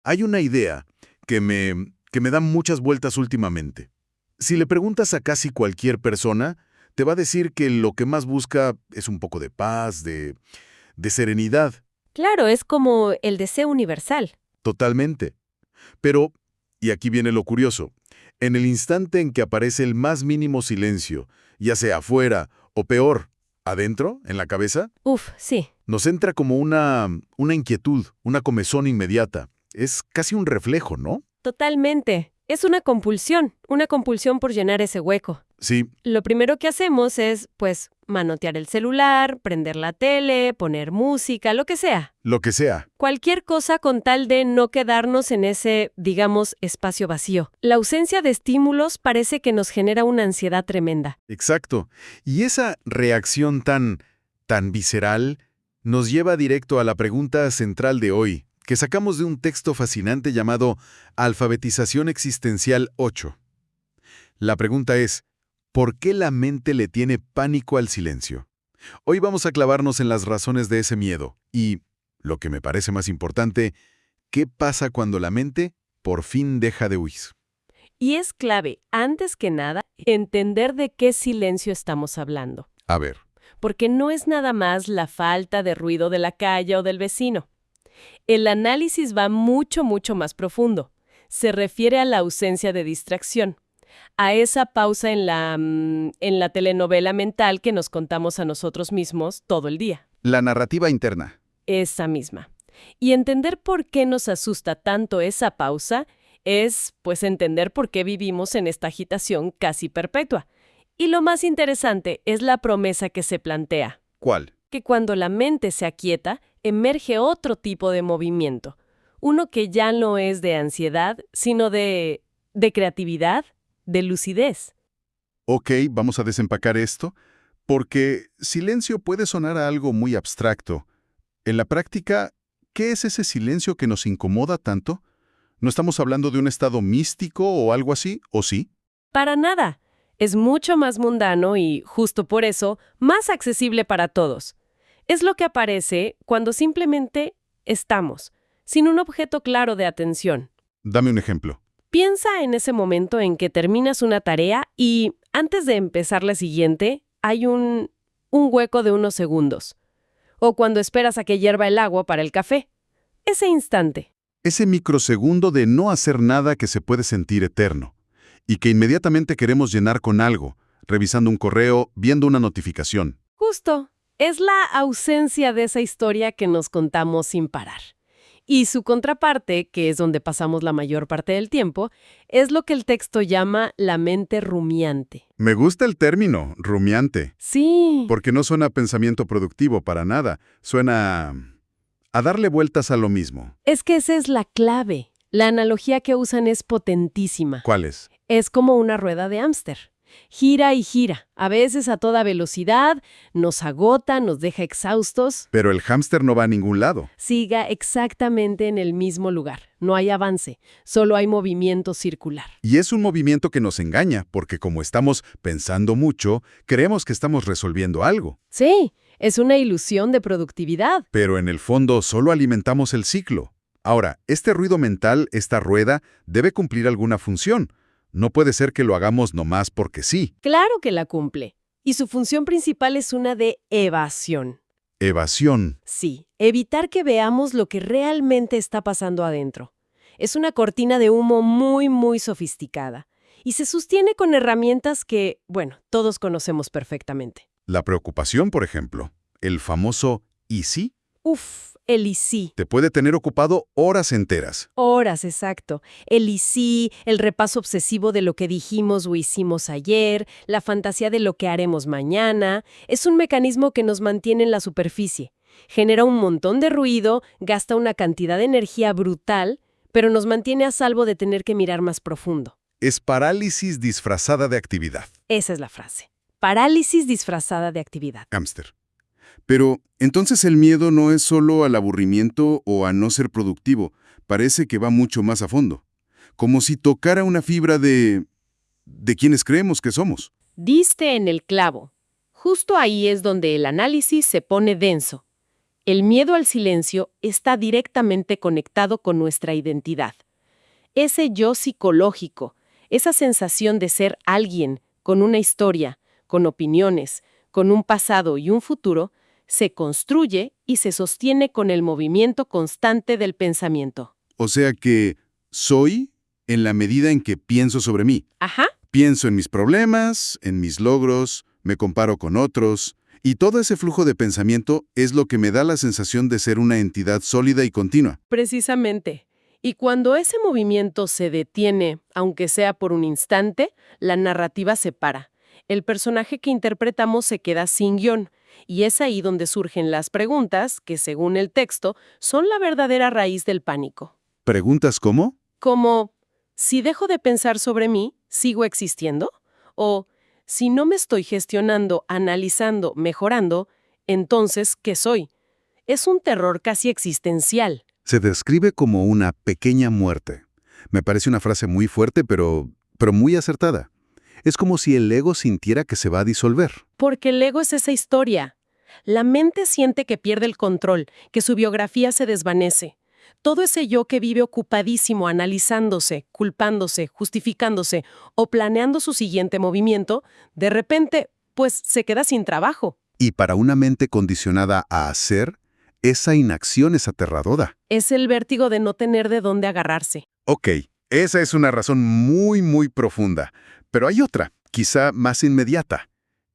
Hay una idea que me da muchas vueltas últimamente. Si le preguntas a casi cualquier persona, te va a decir que lo que más busca es un poco de paz, de serenidad, Claro, es como el deseo universal. totalmente. Pero, y aquí viene lo curioso, en el instante en que aparece el más mínimo silencio, ya sea afuera o peor, adentro, en la cabeza, Uf, sí, nos entra como una inquietud, una comezón inmediata. Es casi un reflejo, ¿no? totalmente. Es una compulsión por llenar ese hueco. Sí, Lo primero que hacemos es, pues, manotear el celular, prender la tele, poner música, lo que sea. lo que sea. Cualquier cosa con tal de no quedarnos en ese, digamos, espacio vacío. La ausencia de estímulos parece que nos genera una ansiedad tremenda. Exacto. Y esa reacción tan visceral nos lleva directo a la pregunta central de hoy, que sacamos de un texto fascinante llamado Alfabetización Existencial 8. La pregunta es, ¿por qué la mente le tiene pánico al silencio? Hoy vamos a clavarnos en las razones de ese miedo y, lo que me parece más importante, ¿qué pasa cuando la mente por fin deja de huir? Y es clave, antes que nada, entender de qué silencio estamos hablando. A ver, Porque no es nada más la falta de ruido de la calle o del vecino. El análisis va mucho, mucho más profundo. Se refiere a la ausencia de distracción, a esa pausa en la telenovela mental que nos contamos a nosotros mismos todo el día. la narrativa interna. Esa misma. Y entender por qué nos asusta tanto esa pausa es, pues, entender por qué vivimos en esta agitación casi perpetua. Y lo más interesante es la promesa que se plantea, ¿Cuál? que cuando la mente se aquieta, emerge otro tipo de movimiento, uno que ya no es de ansiedad, sino de creatividad, de lucidez. Ok, vamos a desempacar esto, porque silencio puede sonar a algo muy abstracto. En la práctica, ¿qué es ese silencio que nos incomoda tanto? ¿No estamos hablando de un estado místico o algo así, o sí? Para nada. Es mucho más mundano y, justo por eso, más accesible para todos. Es lo que aparece cuando simplemente estamos, sin un objeto claro de atención. Dame un ejemplo. Piensa en ese momento en que terminas una tarea y, antes de empezar la siguiente, hay un hueco de unos segundos. O cuando esperas a que hierva el agua para el café. Ese instante. Ese microsegundo de no hacer nada que se puede sentir eterno, y que inmediatamente queremos llenar con algo, revisando un correo, viendo una notificación. Justo. Es la ausencia de esa historia que nos contamos sin parar. Y su contraparte, que es donde pasamos la mayor parte del tiempo, es lo que el texto llama la mente rumiante. Me gusta el término, rumiante, Sí, porque no suena a pensamiento productivo para nada, suena a darle vueltas a lo mismo. es que esa es la clave. La analogía que usan es potentísima. ¿Cuál es? Es como una rueda de hámster. Gira y gira, a veces a toda velocidad, nos agota, nos deja exhaustos. Pero el hámster no va a ningún lado. Siga exactamente en el mismo lugar. No hay avance, solo hay movimiento circular. Y es un movimiento que nos engaña, porque como estamos pensando mucho, creemos que estamos resolviendo algo. Sí, es una ilusión de productividad. Pero en el fondo solo alimentamos el ciclo. Ahora, este ruido mental, esta rueda, debe cumplir alguna función. No puede ser que lo hagamos nomás porque sí. Claro que la cumple. Y su función principal es una de evasión. Evasión. Sí, evitar que veamos lo que realmente está pasando adentro. Es una cortina de humo muy, muy sofisticada. Y se sostiene con herramientas que, bueno, todos conocemos perfectamente. La preocupación, por ejemplo. El famoso ¿y sí? Uf, el y sí. Te puede tener ocupado horas enteras. Horas, exacto. El y sí, el repaso obsesivo de lo que dijimos o hicimos ayer, la fantasía de lo que haremos mañana, es un mecanismo que nos mantiene en la superficie. Genera un montón de ruido, gasta una cantidad de energía brutal, pero nos mantiene a salvo de tener que mirar más profundo. Es parálisis disfrazada de actividad. Esa es la frase. Parálisis disfrazada de actividad. Hámster. Pero, entonces el miedo no es solo al aburrimiento o a no ser productivo. Parece que va mucho más a fondo. Como si tocara una fibra de quienes creemos que somos. Diste en el clavo. Justo ahí es donde el análisis se pone denso. El miedo al silencio está directamente conectado con nuestra identidad. Ese yo psicológico, esa sensación de ser alguien, con una historia, con opiniones, con un pasado y un futuro, se construye y se sostiene con el movimiento constante del pensamiento. O sea que soy en la medida en que pienso sobre mí. Ajá. Pienso en mis problemas, en mis logros, me comparo con otros, y todo ese flujo de pensamiento es lo que me da la sensación de ser una entidad sólida y continua. Precisamente. Y cuando ese movimiento se detiene, aunque sea por un instante, la narrativa se para. El personaje que interpretamos se queda sin guión. Y es ahí donde surgen las preguntas, que según el texto, son la verdadera raíz del pánico. ¿Preguntas cómo? Como, si dejo de pensar sobre mí, ¿sigo existiendo? O, si no me estoy gestionando, analizando, mejorando, entonces, ¿qué soy? Es un terror casi existencial. Se describe como una pequeña muerte. Me parece una frase muy fuerte, pero muy acertada. Es como si el ego sintiera que se va a disolver. Porque el ego es esa historia. La mente siente que pierde el control, que su biografía se desvanece. Todo ese yo que vive ocupadísimo analizándose, culpándose, justificándose o planeando su siguiente movimiento, de repente, pues se queda sin trabajo. Y para una mente condicionada a hacer, esa inacción es aterradora. Es el vértigo de no tener de dónde agarrarse. Ok, esa es una razón muy profunda. Pero hay otra, quizá más inmediata.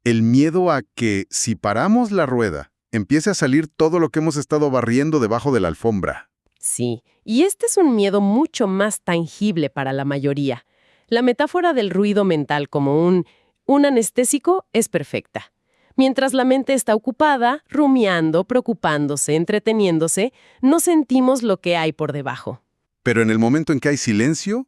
El miedo a que, si paramos la rueda, empiece a salir todo lo que hemos estado barriendo debajo de la alfombra. Sí, y este es un miedo mucho más tangible para la mayoría. La metáfora del ruido mental como un anestésico es perfecta. Mientras la mente está ocupada, rumiando, preocupándose, entreteniéndose, no sentimos lo que hay por debajo. Pero en el momento en que hay silencio,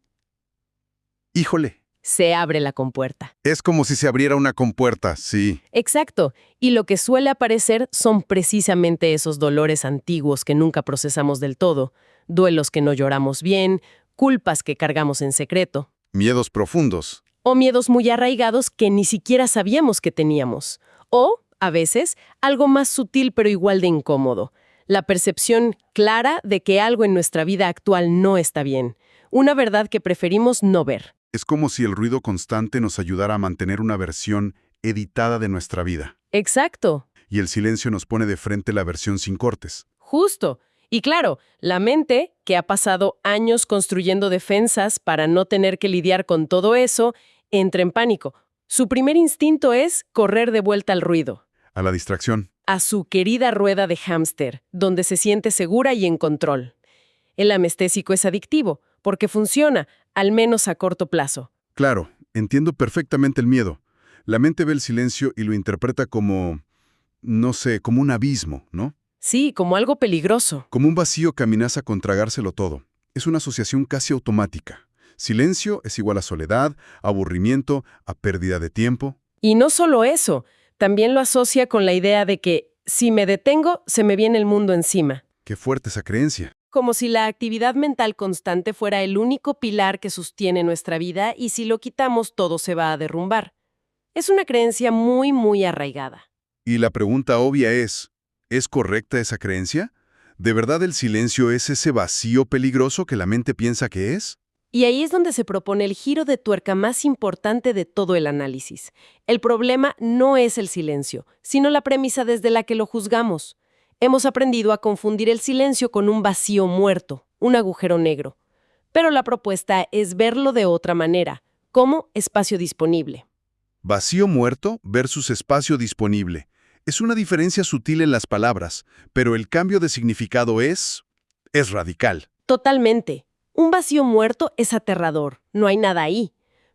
híjole, Se abre la compuerta. es como si se abriera una compuerta, sí. Exacto, y lo que suele aparecer son precisamente esos dolores antiguos que nunca procesamos del todo, duelos que no lloramos bien, culpas que cargamos en secreto, Miedos profundos. o miedos muy arraigados que ni siquiera sabíamos que teníamos, o, a veces, algo más sutil pero igual de incómodo, la percepción clara de que algo en nuestra vida actual no está bien, una verdad que preferimos no ver. Es como si el ruido constante nos ayudara a mantener una versión editada de nuestra vida. Exacto. Y el silencio nos pone de frente la versión sin cortes. Justo. Y claro, la mente, que ha pasado años construyendo defensas para no tener que lidiar con todo eso, entra en pánico. Su primer instinto es correr de vuelta al ruido, A la distracción. a su querida rueda de hámster, donde se siente segura y en control. El anestésico es adictivo, porque funciona, al menos a corto plazo. Claro, entiendo perfectamente el miedo. La mente ve el silencio y lo interpreta como, no sé, como un abismo, ¿no? Sí, como algo peligroso. Como un vacío que amenaza con tragárselo todo. Es una asociación casi automática. Silencio es igual a soledad, aburrimiento, a pérdida de tiempo. Y no solo eso, también lo asocia con la idea de que si me detengo, se me viene el mundo encima. Qué fuerte esa creencia. Como si la actividad mental constante fuera el único pilar que sostiene nuestra vida y si lo quitamos todo se va a derrumbar. Es una creencia muy arraigada. Y la pregunta obvia ¿es correcta esa creencia? ¿De verdad el silencio es ese vacío peligroso que la mente piensa que es? Y ahí es donde se propone el giro de tuerca más importante de todo el análisis. El problema no es el silencio, sino la premisa desde la que lo juzgamos. Hemos aprendido a confundir el silencio con un vacío muerto, un agujero negro. Pero la propuesta es verlo de otra manera, como espacio disponible. Vacío muerto versus espacio disponible. Es una diferencia sutil en las palabras, pero el cambio de significado es radical. Totalmente. Un vacío muerto es aterrador, no hay nada ahí.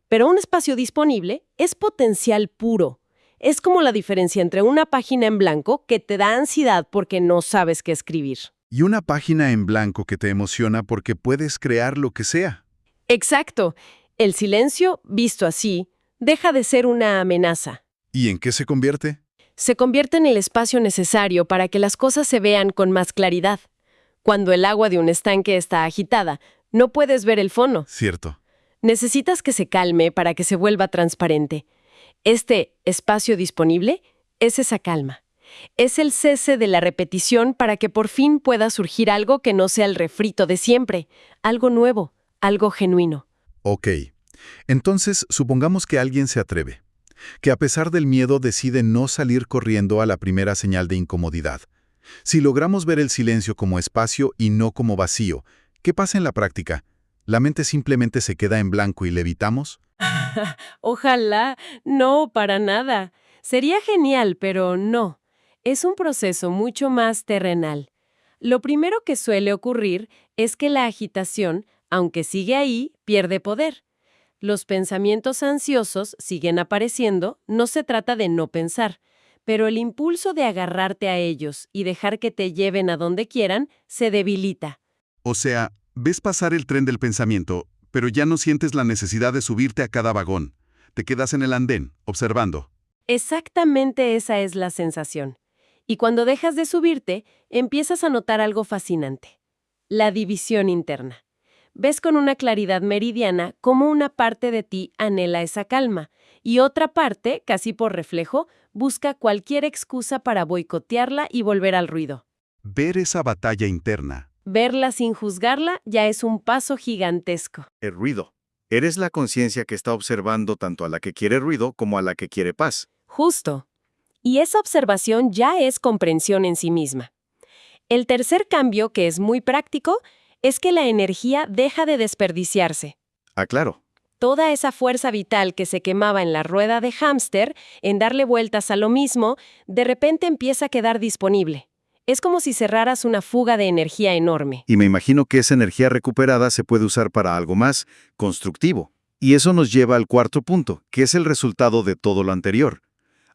Pero un espacio disponible es potencial puro. Es como la diferencia entre una página en blanco que te da ansiedad porque no sabes qué escribir. Y una página en blanco que te emociona porque puedes crear lo que sea. Exacto. El silencio, visto así, deja de ser una amenaza. ¿Y en qué se convierte? Se convierte en el espacio necesario para que las cosas se vean con más claridad. Cuando el agua de un estanque está agitada, no puedes ver el fondo. Cierto. Necesitas que se calme para que se vuelva transparente. Este espacio disponible es esa calma. Es el cese de la repetición para que por fin pueda surgir algo que no sea el refrito de siempre, algo nuevo, algo genuino. Ok. Entonces, supongamos que alguien se atreve, que a pesar del miedo decide no salir corriendo a la primera señal de incomodidad. Si logramos ver el silencio como espacio y no como vacío, ¿qué pasa en la práctica? ¿La mente simplemente se queda en blanco y levitamos? Ojalá, no, para nada. Sería genial, pero no. Es un proceso mucho más terrenal. Lo primero que suele ocurrir es que la agitación, aunque sigue ahí, pierde poder. Los pensamientos ansiosos siguen apareciendo, no se trata de no pensar, pero el impulso de agarrarte a ellos y dejar que te lleven a donde quieran se debilita. O sea, ves pasar el tren del pensamiento, pero ya no sientes la necesidad de subirte a cada vagón. Te quedas en el andén, observando. Exactamente esa es la sensación. Y cuando dejas de subirte, empiezas a notar algo fascinante: la división interna. Ves con una claridad meridiana cómo una parte de ti anhela esa calma y otra parte, casi por reflejo, busca cualquier excusa para boicotearla y volver al ruido. Ver esa batalla interna. Verla sin juzgarla ya es un paso gigantesco. El ruido. Eres la conciencia que está observando tanto a la que quiere ruido como a la que quiere paz. Justo. Y esa observación ya es comprensión en sí misma. El tercer cambio, que es muy práctico, es que la energía deja de desperdiciarse. Ah, claro. Toda esa fuerza vital que se quemaba en la rueda de hámster, en darle vueltas a lo mismo, de repente empieza a quedar disponible. Es como si cerraras una fuga de energía enorme. Y me imagino que esa energía recuperada se puede usar para algo más constructivo. Y eso nos lleva al cuarto punto, que es el resultado de todo lo anterior.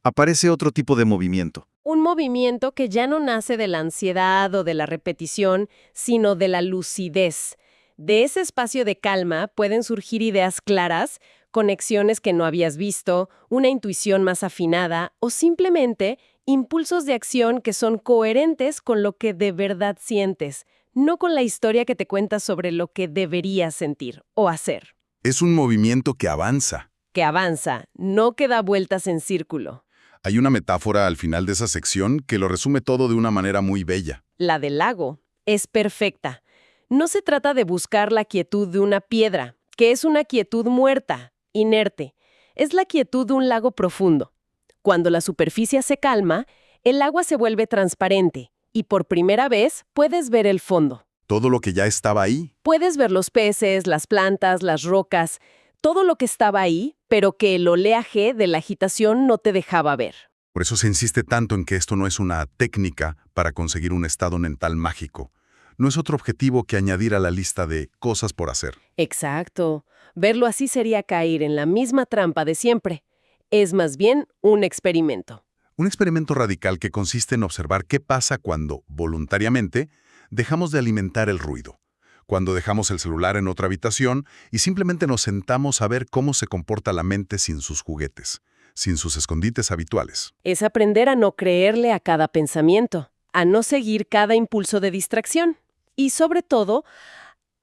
Aparece otro tipo de movimiento. Un movimiento que ya no nace de la ansiedad o de la repetición, sino de la lucidez. De ese espacio de calma pueden surgir ideas claras, conexiones que no habías visto, una intuición más afinada o simplemente impulsos de acción que son coherentes con lo que de verdad sientes, no con la historia que te cuentas sobre lo que deberías sentir o hacer. Es un movimiento que avanza. Que avanza, no que da vueltas en círculo. Hay una metáfora al final de esa sección que lo resume todo de una manera muy bella. La del lago es perfecta. No se trata de buscar la quietud de una piedra, que es una quietud muerta, inerte. Es la quietud de un lago profundo. Cuando la superficie se calma, el agua se vuelve transparente y por primera vez puedes ver el fondo. Todo lo que ya estaba ahí. Puedes ver los peces, las plantas, las rocas, todo lo que estaba ahí, pero que el oleaje de la agitación no te dejaba ver. Por eso se insiste tanto en que esto no es una técnica para conseguir un estado mental mágico. No es otro objetivo que añadir a la lista de cosas por hacer. Exacto. Verlo así sería caer en la misma trampa de siempre. Es más bien un experimento. Un experimento radical que consiste en observar qué pasa cuando, voluntariamente, dejamos de alimentar el ruido. Cuando dejamos el celular en otra habitación y simplemente nos sentamos a ver cómo se comporta la mente sin sus juguetes, sin sus escondites habituales. Es aprender a no creerle a cada pensamiento, a no seguir cada impulso de distracción y, sobre todo,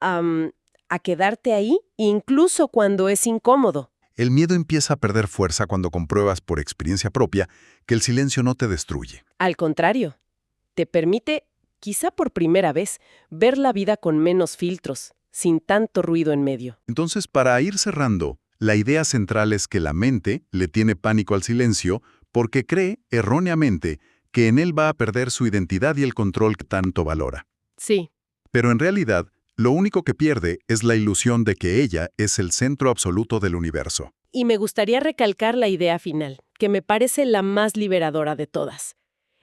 a quedarte ahí incluso cuando es incómodo. El miedo empieza a perder fuerza cuando compruebas por experiencia propia que el silencio no te destruye. Al contrario, te permite, quizá por primera vez, ver la vida con menos filtros, sin tanto ruido en medio. Entonces, para ir cerrando, la idea central es que la mente le tiene pánico al silencio porque cree, erróneamente, que en él va a perder su identidad y el control que tanto valora. Sí. Pero en realidad, lo único que pierde es la ilusión de que ella es el centro absoluto del universo. Y me gustaría recalcar la idea final, que me parece la más liberadora de todas.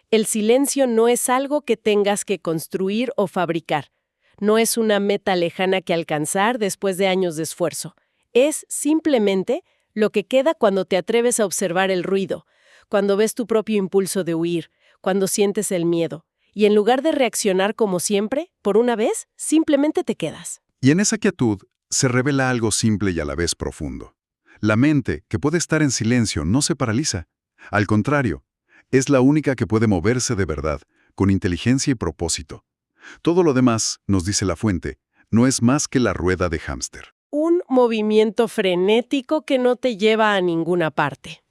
El silencio no es algo que tengas que construir o fabricar. No es una meta lejana que alcanzar después de años de esfuerzo. Es simplemente lo que queda cuando te atreves a observar el ruido, cuando ves tu propio impulso de huir, cuando sientes el miedo. Y en lugar de reaccionar como siempre, por una vez, simplemente te quedas. Y en esa quietud se revela algo simple y a la vez profundo. La mente, que puede estar en silencio, no se paraliza. Al contrario, es la única que puede moverse de verdad, con inteligencia y propósito. Todo lo demás, nos dice la fuente, no es más que la rueda de hámster. Un movimiento frenético que no te lleva a ninguna parte.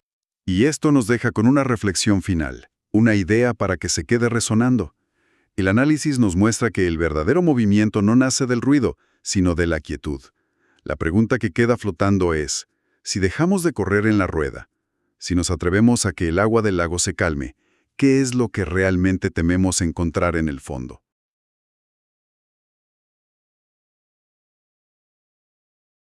Y esto nos deja con una reflexión final. una idea para que se quede resonando. El análisis nos muestra que el verdadero movimiento no nace del ruido, sino de la quietud. La pregunta que queda flotando es, si dejamos de correr en la rueda, si nos atrevemos a que el agua del lago se calme, ¿qué es lo que realmente tememos encontrar en el fondo?